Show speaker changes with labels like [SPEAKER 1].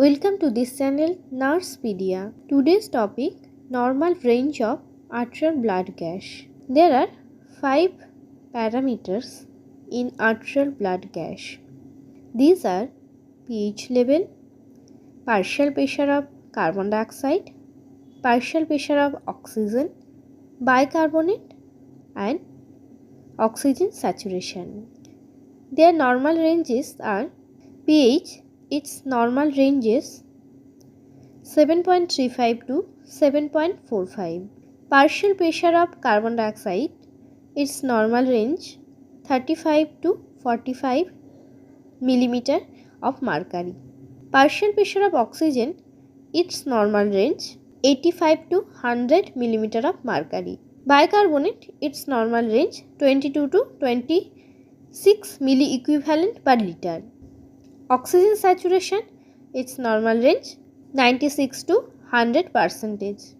[SPEAKER 1] Welcome to this channel Nursepedia. Today's topic normal range of arterial blood gas. There are 5 parameters in arterial blood gas. These are pH level, partial pressure of carbon dioxide, partial pressure of oxygen, bicarbonate and oxygen saturation. Their normal ranges are pH. Its normal ranges 7.35 to 7.45. Partial pressure of carbon dioxide, its normal range 35 to 45 millimeter of mercury. Partial pressure of oxygen, its normal range 85 to 100 millimeter of mercury. Bicarbonate, its normal range 22 to 26 milliequivalent per liter. Oxygen saturation, its normal range 96 to 100%.